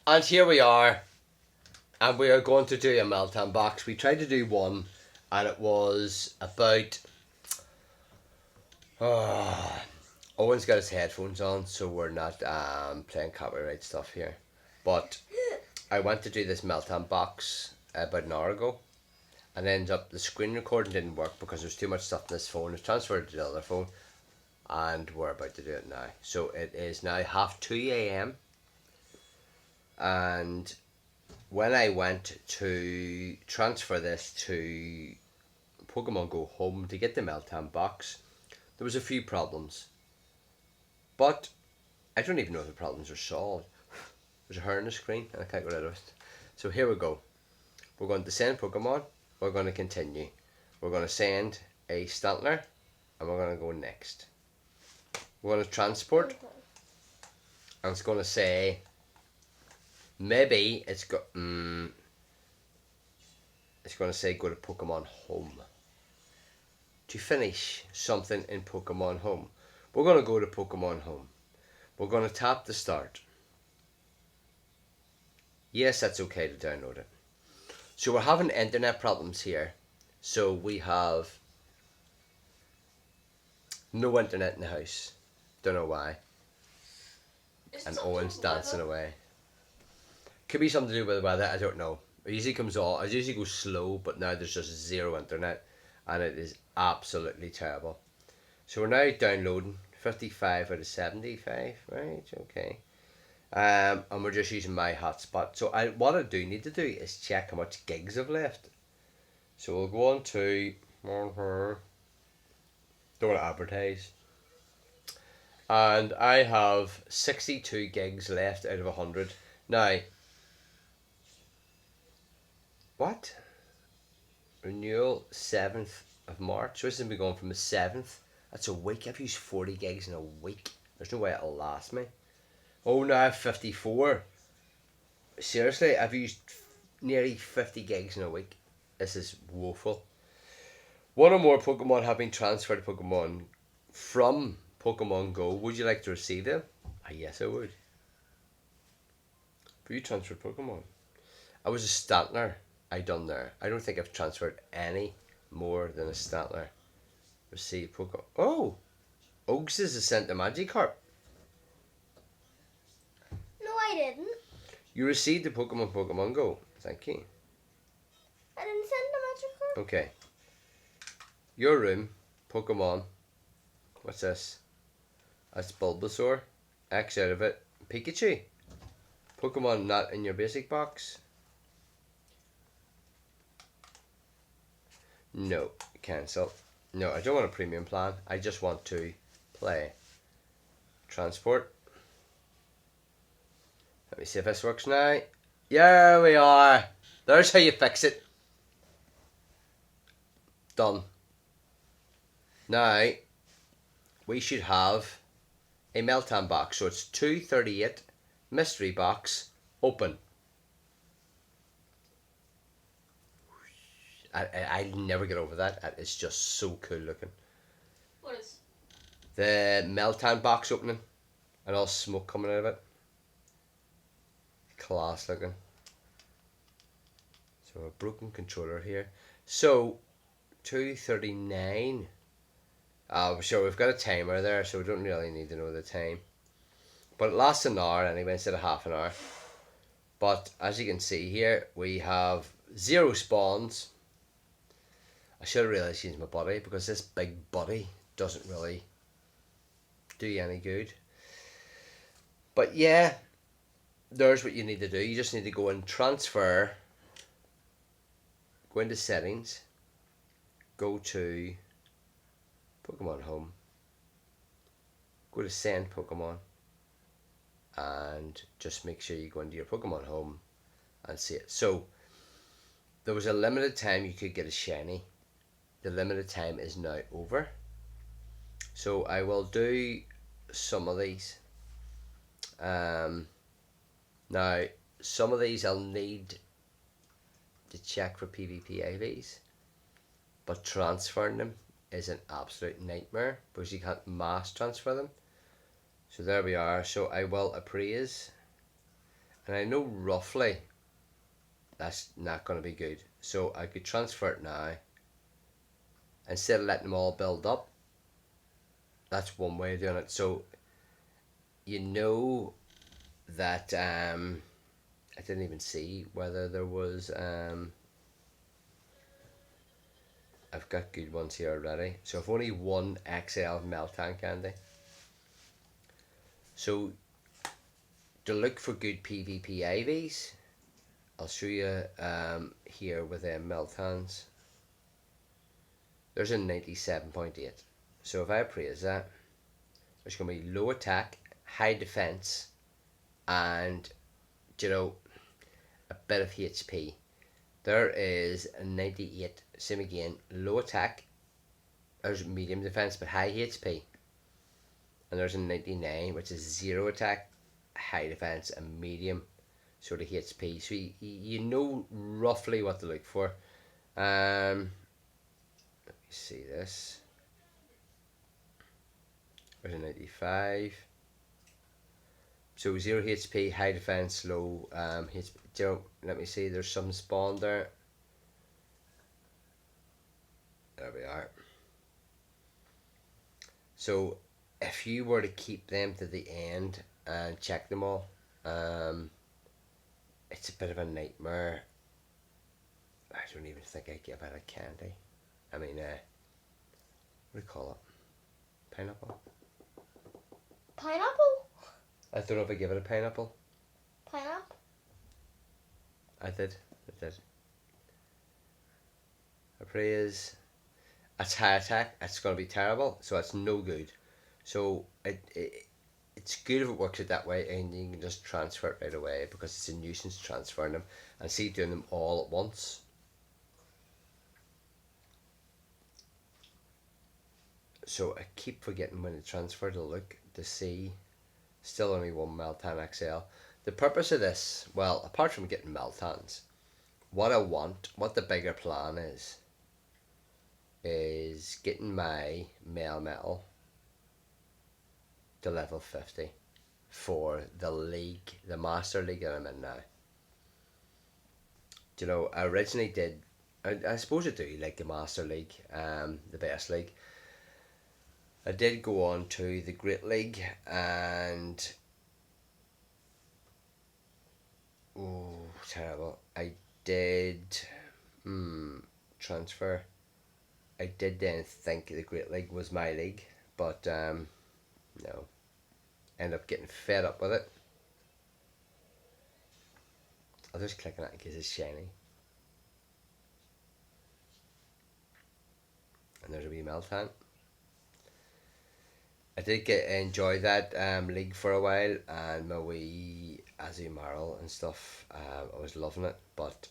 And here we are, and we are going to do a Meltan box. We tried to do one, and it was about. Owen's got his headphones on, so we're not playing copyright stuff here. But I went to do this Meltan box about an hour ago, and ended up the screen recording didn't work because there's too much stuff in this phone. It's transferred to the other phone, and we're about to do it now. So it is now 2:30 a.m. and when I went to transfer this to Pokemon Go Home to get the Meltan box, there was a few problems. But I don't even know if the problems are solved. There's a hair on the screen and I can't get rid of it. So here we go. We're going to send Pokemon. We're going to continue. We're going to send a Stantler and we're going to go next. We're going to transport and it's going to say maybe it's going to say go to Pokemon Home. To finish something in Pokemon Home. We're going to go to Pokemon Home. We're going to tap the start. Yes, that's okay to download it. So we're having internet problems here. So we have no internet in the house. Don't know why. And Owen's dancing away. Could be something to do with the weather, I don't know. It usually comes on, it usually goes slow, but now there's just zero internet. And it is absolutely terrible. So we're now downloading 55 out of 75, right? Okay. And we're just using my hotspot. So what I do need to do is check how much gigs I've left. So we'll go on to don't want to advertise. And I have 62 gigs left out of 100. Now, what? Renewal 7th of March. So this is going to be going from the 7th. That's a week. I've used 40 gigs in a week. There's no way it'll last me. Oh, now I have 54. Seriously, I've used nearly 50 gigs in a week. This is woeful. One or more Pokemon have been transferred to Pokemon from Pokemon Go. Would you like to receive them? Yes, I would. Have you transferred Pokemon? I was a Stantler. I done there. I don't think I've transferred any more than a Stantler. Receive Pokemon. Oh! Oaks is a sent a Magikarp. No, I didn't. You received the Pokemon Go. Thank you. I didn't send the Magikarp. Okay. Your room. Pokemon. What's this? That's Bulbasaur. X out of it. Pikachu. Pokemon not in your basic box. No. Cancel. No, I don't want a premium plan. I just want to play. Transport. Let me see if this works now. Yeah, we are. There's how you fix it. Done. Now, we should have a Meltan box. So it's 238 mystery box open. I'll never get over that. It's just so cool looking. What is? The Meltan box opening and all smoke coming out of it. Class looking. So a broken controller here. So 2:39. So we've got a timer there, so we don't really need to know the time. But it lasts an hour anyway instead of half an hour. But as you can see here, we have 0 spawns. I should have realised used my body because this big body doesn't really do you any good. But yeah, there's what you need to do. You just need to go and transfer, go into settings, go to Pokemon Home, go to send Pokemon, and just make sure you go into your Pokemon Home and see it. So there was a limited time you could get a shiny. The limited time is now over. So I will do some of these. Now, some of these I'll need to check for PvP IVs, but transferring them is an absolute nightmare because you can't mass transfer them. So there we are. So I will appraise And I know roughly that's not going to be good. So I could transfer it now. Instead of letting them all build up. That's one way of doing it. So you know that I didn't even see whether there was I've got good ones here already. So I've only one XL Meltan candy. So to look for good PvP IVs, I'll show you here with Meltans. There's a 97.8. So if I appraise that, there's going to be low attack, high defense, and a bit of HP. There is a 98, same again, low attack, there's medium defense but high HP. And there's a 99, which is zero attack, high defense, and medium sort of HP. So you know roughly what to look for. Let me see this. There's a 95. So 0 HP, high defense, low HP. Let me see, there's some spawn there. There we are. So if you were to keep them to the end and check them all, it's a bit of a nightmare. I don't even think I give it a candy. I mean, what do you call it? Pineapple? Pineapple? I don't know if I give it a pineapple. Pineapple? I did. Appraise. It's high attack. It's going to be terrible. So it's no good. So it's good if it works it that way and you can just transfer it right away because it's a nuisance transferring them and see doing them all at once. So I keep forgetting when to transfer to look to see. Still only one Meltan XL. The purpose of this, well, apart from getting Meltans, what I want, what the bigger plan is getting my male metal to level 50 for the league, the Master League that I'm in now. I originally did, I suppose I do like the Master League, the best league. I did go on to the Great League and terrible. I did transfer. I did then think the Great League was my league, but no. Ended up getting fed up with it. I'll just click on it in case it's shiny. And there's a wee Meltan. I did enjoy that league for a while, and my wee Azumaril and stuff. I was loving it, but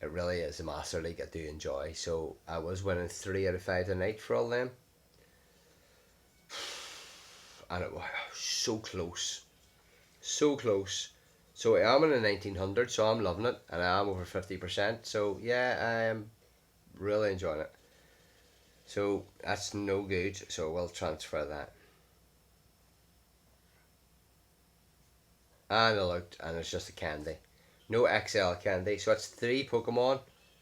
it really is a Master League I do enjoy. So I was winning 3 out of 5 tonight for all them, and it was so close, so close. So I am in the 1900, so I'm loving it, and I am over 50%. So yeah, I am really enjoying it. So that's no good, so we'll transfer that. And I looked, and it's just a candy. No XL candy, so it's 3 Pokemon,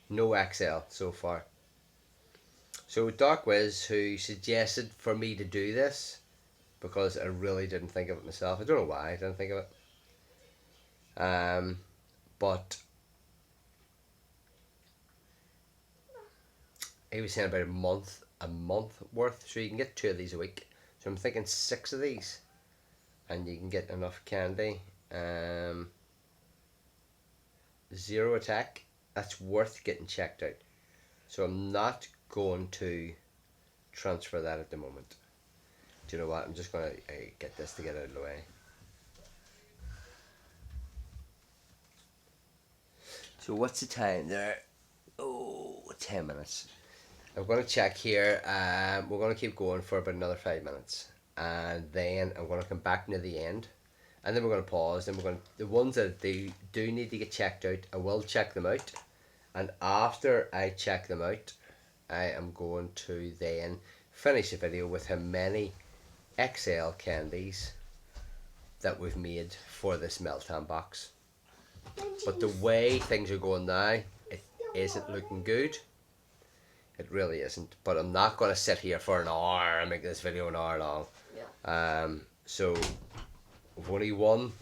no XL so far. So Dark Wiz, who suggested for me to do this, because I really didn't think of it myself. I don't know why I didn't think of it. But he was saying about a month worth, so you can get 2 of these a week. So I'm thinking 6 of these, and you can get enough candy. 0 attack, that's worth getting checked out. So I'm not going to transfer that at the moment. Do you know what? I'm just going to get this to get out of the way. So what's the time there? 10 minutes. I'm going to check here. We're going to keep going for about another 5 minutes, and then I'm going to come back near the end, and then we're going to pause. Then we're going to, the ones that do need to get checked out, I will check them out, and after I check them out, I am going to then finish the video with how many XL candies that we've made for this Meltan box. But the way things are going now, it isn't looking good. It really isn't. But I'm not going to sit here for an hour and make this video an hour long. Yeah. So we've only one.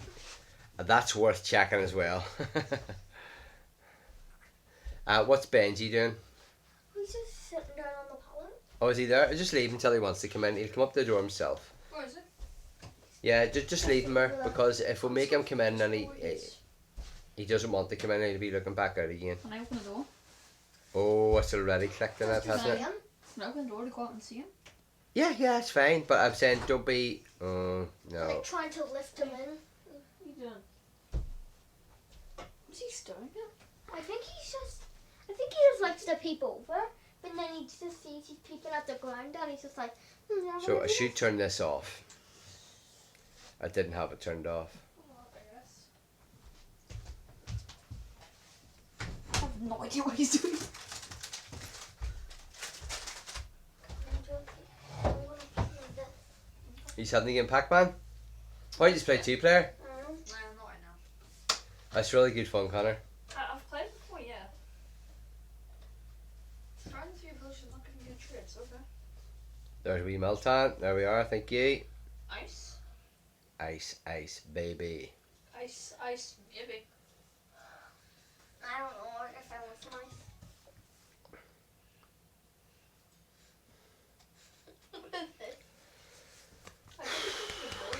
And that's worth checking as well. What's Benji doing? He's just sitting down on the pallet. Oh, is he there? Just leave him until he wants to come in. He'll come up the door himself. Where is it? Yeah, just leave him there, because if we make him come in and he doesn't want to come in, he'll be looking back out again. Can I open the door? Oh, it's already clicked in it, hasn't it? Can I open the door to go out and see him? Yeah, it's fine. But I'm saying don't be. Oh no. Like trying to lift him in. What are you doing? What's he staring at? I think he just likes to peep over, but then he just sees he's peeping at the ground and he's just like. So I should turn this off. I didn't have it turned off. I have no idea what he's doing. You something in Pac-Man? Why you just play 2-player? Not right now. That's really good fun, Connor. I've played before, yeah. Trying to see if she's not giving me tricks, okay. There's wee Meltan. There we are, thank you. Ice. Ice, baby. Ice, maybe. I don't know if I want some ice.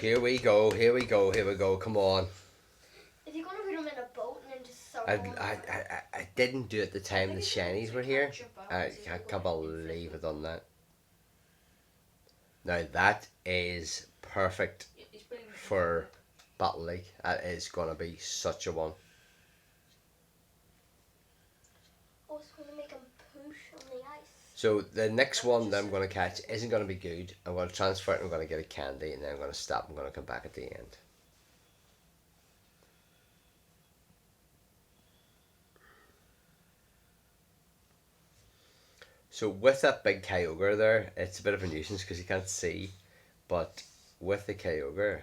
Here we go, come on. Is he gonna put him in a boat and then just throw I him over? didn't do it at the time the shinies were here. I can't believe I done that. Now that is perfect for Battle League. That is gonna be such a one. Oh, it's gonna make him push on the ice. So the next one that I'm gonna catch isn't gonna be good. I'm gonna transfer it and I'm gonna get a candy and then I'm gonna stop. I'm gonna come back at the end. So with that big Kyogre there, it's a bit of a nuisance because you can't see, but with the Kyogre,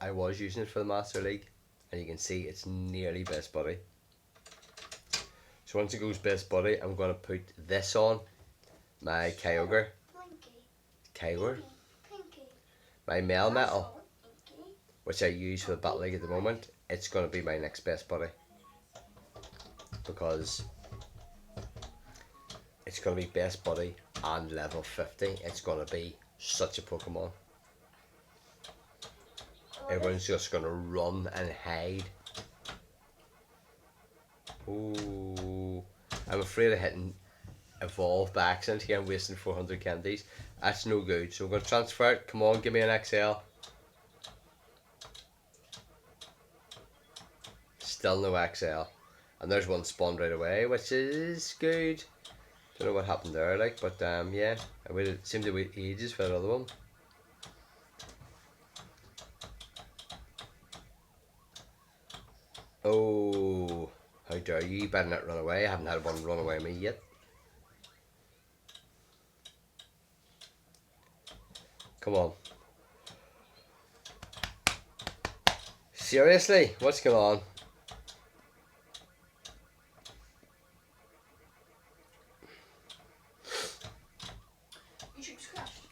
I was using it for the Master League, and you can see it's nearly best buddy. So once it goes best buddy, I'm going to put this on, my Kyogre, Kyogre, my Melmetal, which I use for the Battle League at the moment. It's going to be my next best buddy, because it's going to be best buddy and level 50. It's going to be such a Pokemon. Everyone's just going to run and hide. Ooh, I'm afraid of hitting evolve by accident here. I'm wasting 400 candies. That's no good. So I'm going to transfer it. Come on, give me an XL. Still no XL. And there's one spawned right away, which is good. Don't know what happened there, like, but yeah, it seemed to wait ages for another one. Oh, how dare you! You better not run away. I haven't had one run away at me yet. Come on. Seriously? What's going on?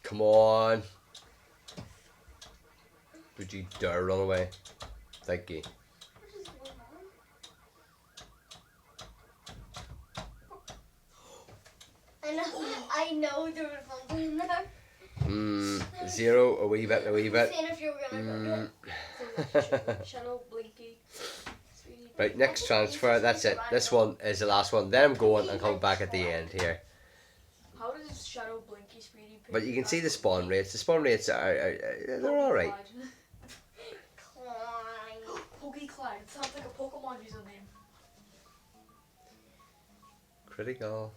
Come on. Would you dare run away? Thank you. I know there was something in there. Zero, a wee bit. Seeing if you were gonna go. Shadow, Blinky. Right, next transfer, that's it. This one is the last one. Then I'm going and coming back at the end here. How does Shadow, Blinky, Speedy, Pig, But you can see the spawn rates. The spawn rates are they're alright. Clyde. It sounds like a Pokemon username. Critical.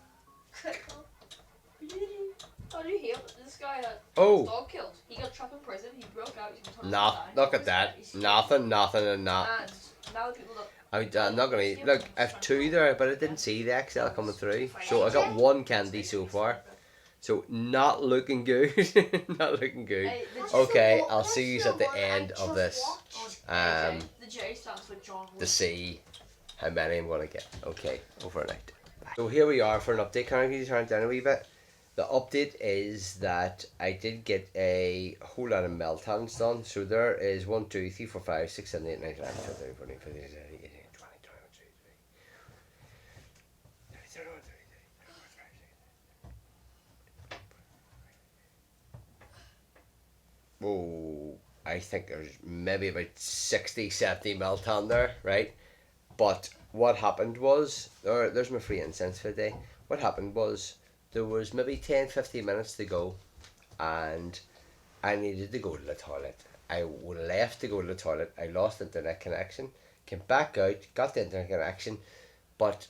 How do you hear this guy had Oh. dog killed? He got trapped in prison, he broke out, he's gonna Nah, look at that. Nothing, and that. And now the people that I'm not gonna look. I have two there, but I didn't see the XL coming through. So I got one candy so far. So not looking good. Not looking good. Hey, the That's Okay, the one- I'll that's see you the at the one I end of just this watched. The J stands for John to Wick. see how many I'm gonna get. Okay, overnight. So here we are for an update. Can I turn it down a wee bit? The update is that I did get a whole lot of Meltans done. So there is 1, 2, 3, 4, 5, 6, 7, 8, 9, 10, 11, 12, 13, 14, 15, 16, 17, 18, 19, 20, 21, 22, 23, 24, 25. Oh, I think there's maybe about 60, 70 Meltan there, right? But what happened was, there's my free incense for the day. What happened was, there was maybe 10, 15 minutes to go, and I needed to go to the toilet. I left to go to the toilet. I lost internet connection, came back out, got the internet connection, but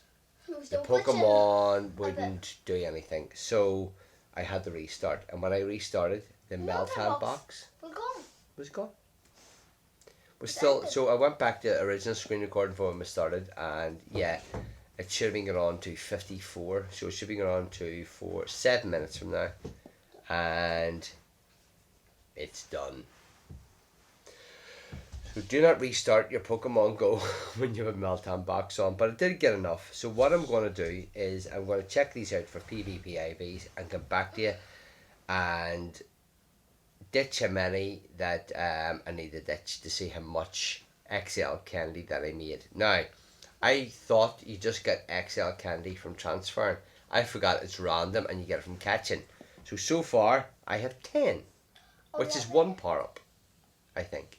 It was the the witch in- Pokemon wouldn't do anything. So I had to restart, and when I restarted, the Meltan box We're gone. was gone. Was still, so I went back to the original screen recording for when we started, and yeah, it should have been going on to 54, so it should be going on to 7 minutes from now, and it's done. So do not restart your Pokemon Go when you have a Meltan box on, but it did get enough. So what I'm going to do is I'm going to check these out for PvP IVs and come back to you and ditch how many that I need to ditch to see how much XL candy that I made. Now, I thought you just get XL candy from transferring. I forgot it's random and you get it from catching. So far, I have 10, which is one power up, I think.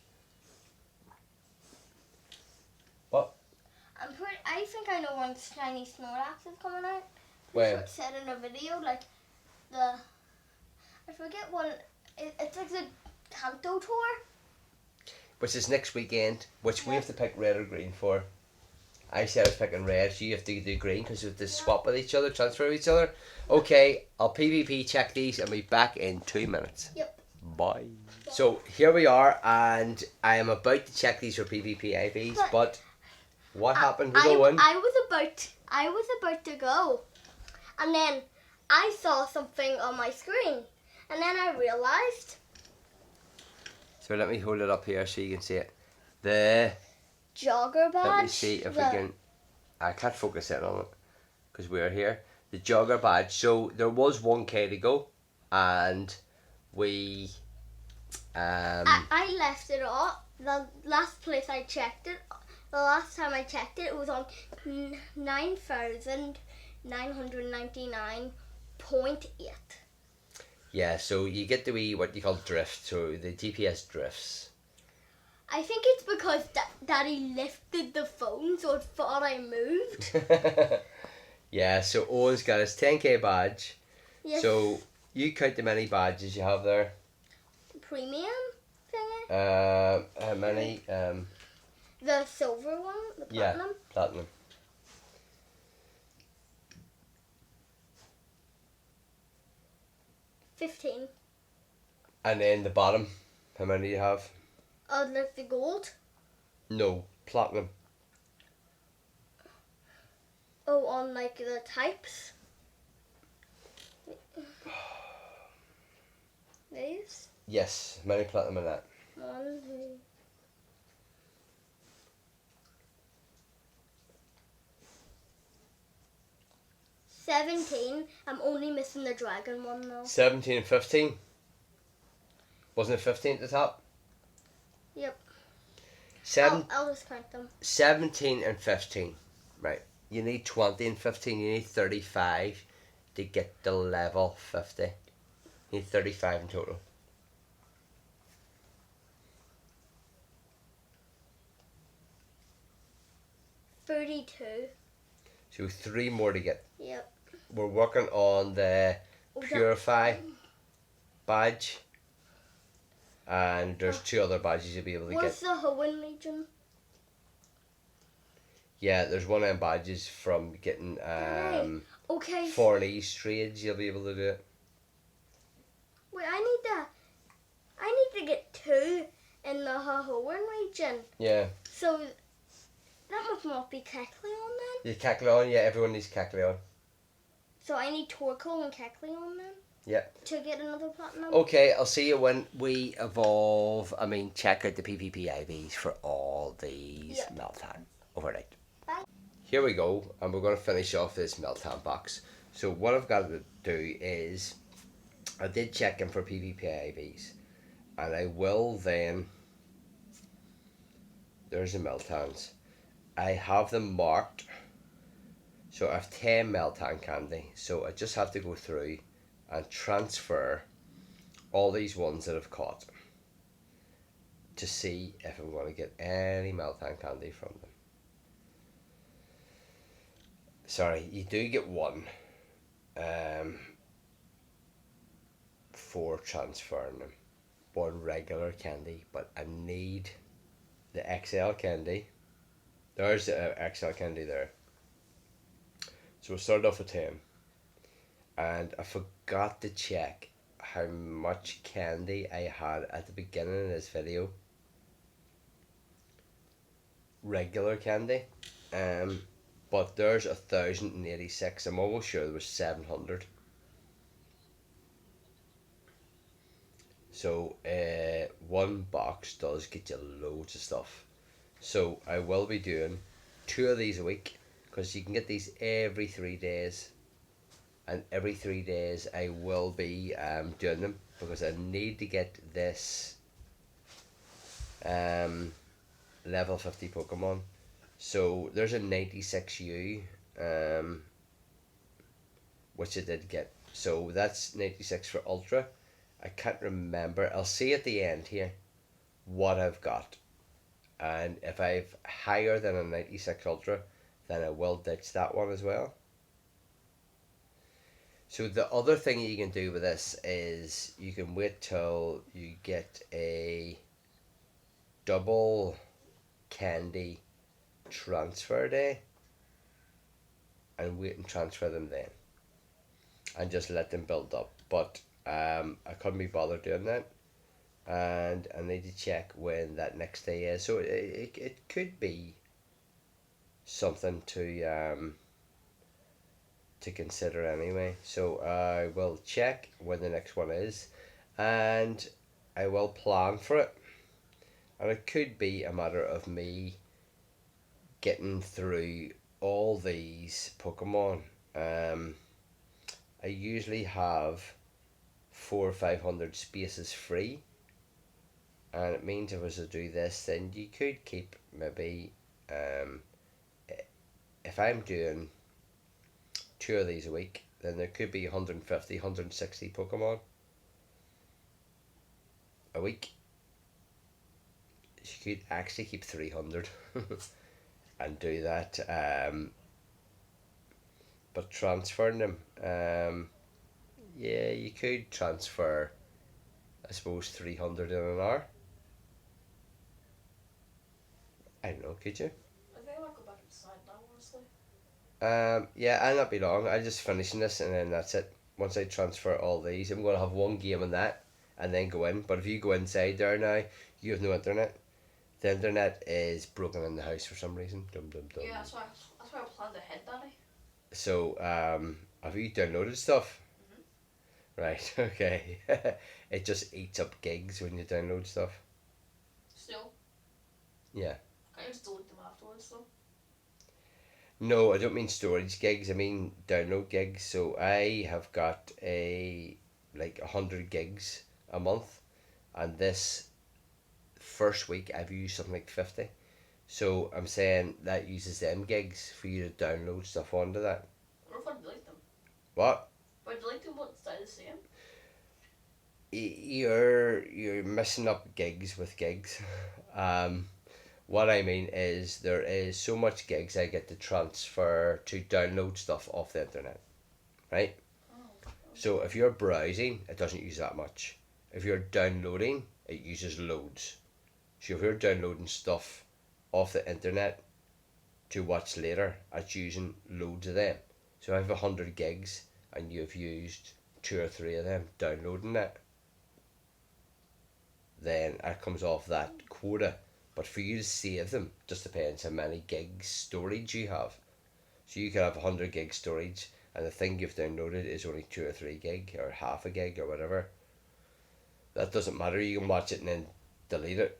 What? I think I know when shiny Snorlax is coming out. When? It said in a video, like, I forget what, it's like the Kanto tour. Which is next weekend, which we have to pick red or green for. I said I was picking red, so you have to do green because you have to swap with each other, transfer with each other. Okay, I'll PvP check these and be back in 2 minutes. Yep. Bye. So here we are, and I am about to check these for PvP IVs, but what happened with Owen? I was about to go, and then I saw something on my screen, and then I realized. So let me hold it up here so you can see it. The Jogger badge. let me see if we can. I can't focus in on it because we're here. The jogger badge. So there was 1K to go, and we. I left it off. The last place I checked it, the last time I checked it, it was on 9,999.8. Yeah, so you get the wee what you call drift. So the GPS drifts. I think it's because Daddy lifted the phone, so it thought I moved. Yeah, so Owen's got his 10K badge. Yes. So you count the many badges you have there. Premium thingy. How many? The silver one, the platinum. Yeah, platinum. $15. And then the bottom, how many do you have? Like the gold. No, platinum. Oh, on like the types. These. Yes, many platinum in that. 1, 2. $17. I'm only missing the dragon one though. 17 and 15. Wasn't it 15 at the top? Yep. I'll just count them. 17 and 15. Right. You need 20 and 15. You need 35 to get the level 50. You need 35 in total. $32. So 3 more to get. Yep. We're working on the Purify badge. And there's 2 other badges you'll be able to What's get. the Hoenn Legion? Yeah, there's one of them badges from getting Okay. foreign East trades. You'll be able to do it. Wait, I need to get 2 in the Hoenn region. Yeah. So that must not be Kecleon then. You Kecleon, yeah, everyone needs Kecleon. So I need Torkoal and Kecleon then. Yeah. to get another platinum. Okay, I'll see you when we evolve. Check out the PvP IVs for all these Yeah. Meltan. Overnight. Bye. Here we go, and we're going to finish off this Meltan box. So what I've got to do is, I did check in for PvP IVs, and I will then. There's the Meltans. I have them marked. So I have 10 Meltan candy. So I just have to go through and transfer all these ones that I've caught to see if I'm going to get any Meltan candy from them. Sorry, you do get one for transferring them. One regular candy, but I need the XL candy. There's the XL candy there. So we'll start off with 10. And I forgot to check how much candy I had at the beginning of this video. Regular candy. But there's 1,086. I'm almost sure there was 700. So one box does get you loads of stuff. So I will be doing 2 of these a week, because you can get these every 3 days. And every 3 days I will be doing them, because I need to get this level 50 Pokemon. So there's a 96U, which I did get. So that's 96 for Ultra. I can't remember. I'll see at the end here what I've got. And if I've higher than a 96 Ultra, then I will ditch that one as well. So the other thing you can do with this is you can wait till you get a double candy transfer day and wait and transfer them then, and just let them build up. But I couldn't be bothered doing that, and I need to check when that next day is. So it could be something to consider anyway. So I will check when the next one is, and I will plan for it. And it could be a matter of me getting through all these Pokemon. I usually have 400 or 500 spaces free, and it means if I was to do this, then you could keep maybe if I'm doing 2 of these a week, then there could be 150, 160 Pokemon a week. You could actually keep 300 and do that. But transferring them, yeah, you could transfer, I suppose, 300 in an hour. I don't know, could you? I think I might go back inside now, honestly. Yeah, I'll not be long. I'm just finishing this and then that's it. Once I transfer all these, I'm going to have one game on that and then go in. But if you go inside there now, you have no internet. The internet is broken in the house for some reason. Dum dum dum. Yeah, that's why I planned ahead, Daddy. So, have you downloaded stuff? Mm-hmm. Right, okay. It just eats up gigs when you download stuff. Still. Yeah. I can just delete them afterwards, though. No, I don't mean storage gigs, I mean download gigs. So I have got like 100 gigs a month, and this first week I've used something like 50. So I'm saying that uses them gigs for you to download stuff onto that. What if I delete them? What? If I delete them, will it stay the same? You're messing up gigs with gigs. What I mean is there is so much gigs I get to transfer to download stuff off the internet, right? Oh, okay. So if you're browsing, it doesn't use that much. If you're downloading, it uses loads. So if you're downloading stuff off the internet to watch later, it's using loads of them. So I have 100 gigs and you've used 2 or 3 of them downloading it, then it comes off that quota. But for you to save them, just depends how many gigs storage you have. So you could have 100 gig storage and the thing you've downloaded is only 2 or 3 gig or half a gig or whatever, that doesn't matter. You can watch it and then delete it,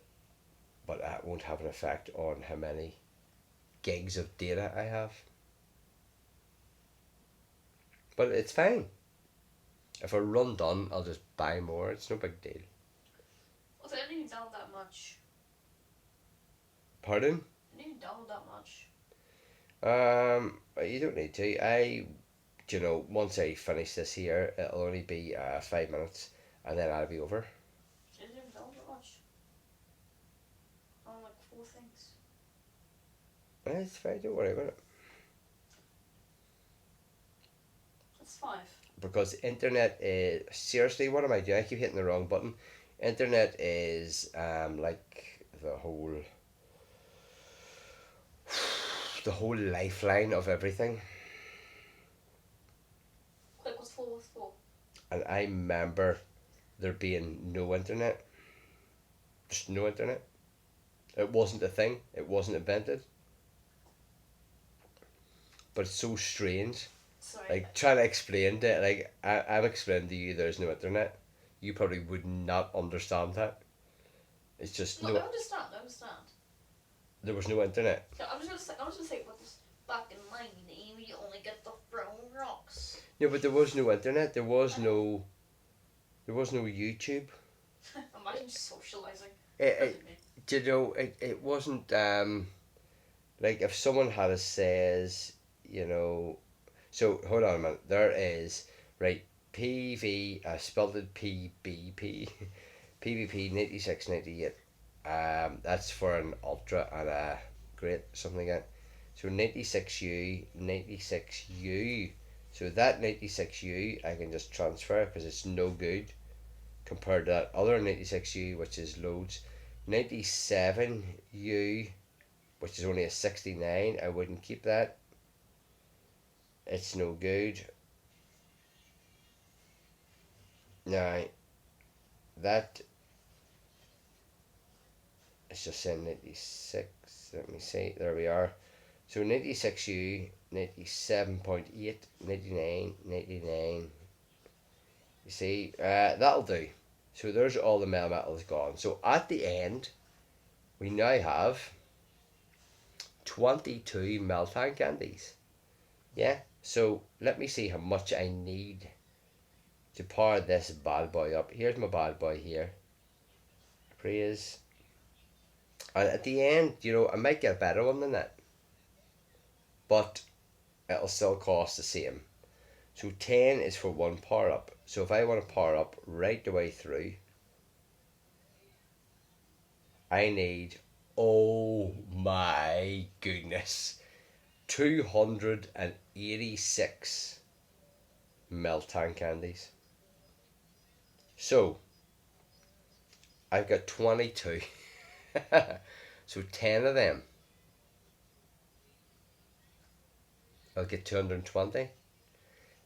but that won't have an effect on how many gigs of data I have. But it's fine. If I run done, I'll just buy more. It's no big deal. Well, I didn't even download that much. Pardon? I didn't even download that much. You don't need to. Once I finish this here, it'll only be 5 minutes, and then I'll be over. I didn't even download that much. On like 4 things. It's fine. Don't worry about it. That's 5. Because internet is seriously. What am I doing? I keep hitting the wrong button. Internet is like the whole lifeline of everything. Quick, what's 4 with 4? And I remember there being no internet. Just no internet. It wasn't a thing. It wasn't invented. But it's so strange. Sorry. Like, trying to explain to it, like, I'm explaining to you there's no internet. You probably would not understand that. It's just No, I understand. there was no internet. Yeah, I was gonna say about this back in 1980, you only get the brown rocks. No, but there was no internet. There was no YouTube. Imagine socializing. It wasn't like if someone had a says, so hold on a minute. There is right PV spelled it PBP PVP 9698. That's for an ultra and a great something like that. So 96U. So that 96U I can just transfer because it's no good compared to that other 96U which is loads. 97U, which is only a 69, I wouldn't keep that. It's no good. Now, that it's just saying 96. Let me see. There we are. So 96U, 97.8, 99, 99. You see, that'll do. So there's all the metals gone. So at the end, we now have 22 Meltan candies. Yeah. So let me see how much I need to power this bad boy up. Here's my bad boy here. Praise. And at the end, I might get a better one than that. But it'll still cost the same. So 10 is for one power up. So if I want to power up right the way through, I need, oh my goodness, 286 Meltan candies. So I've got 22. So 10 of them. I'll get 220.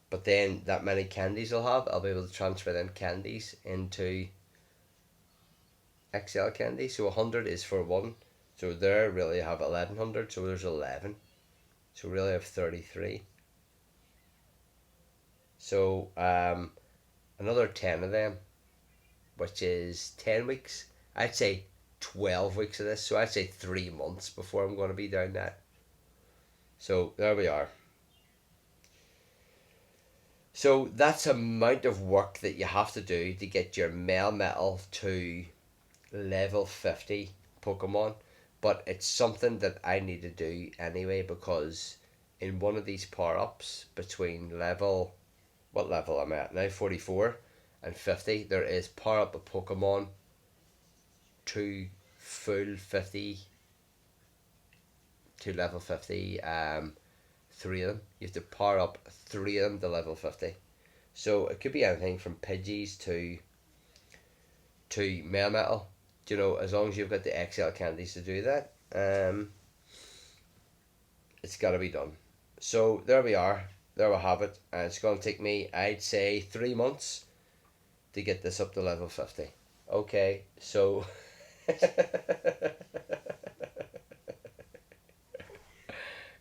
But then that many candies I'll be able to transfer them candies into XL candies. So 100 is for one. So there really have 1100. So there's 11. So really have 33. So another 10 of them, which is 10 weeks. I'd say 12 weeks of this. So I'd say 3 months before I'm going to be down that. So there we are. So that's the amount of work that you have to do to get your male metal to level 50 Pokemon. But it's something that I need to do anyway because in one of these power-ups between what level am I at now, 44 and 50, there is power-up a Pokemon to full 50 to level 50. 3 of them. You have to power up 3 of them to level 50. So it could be anything from Pidgeys to Melmetal. As long as you've got the XL candies to do that, it's got to be done. So there we are. There we have it. And it's going to take me, I'd say, 3 months to get this up to level 50. Okay, so...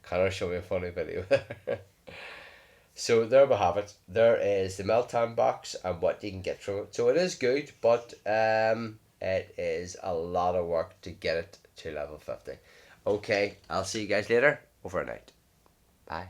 Connor showed me a funny video there. So there we have it. There is the Meltan box and what you can get from it. So it is good, but it is a lot of work to get it to level 50. Okay, I'll see you guys later. Over and out. Bye.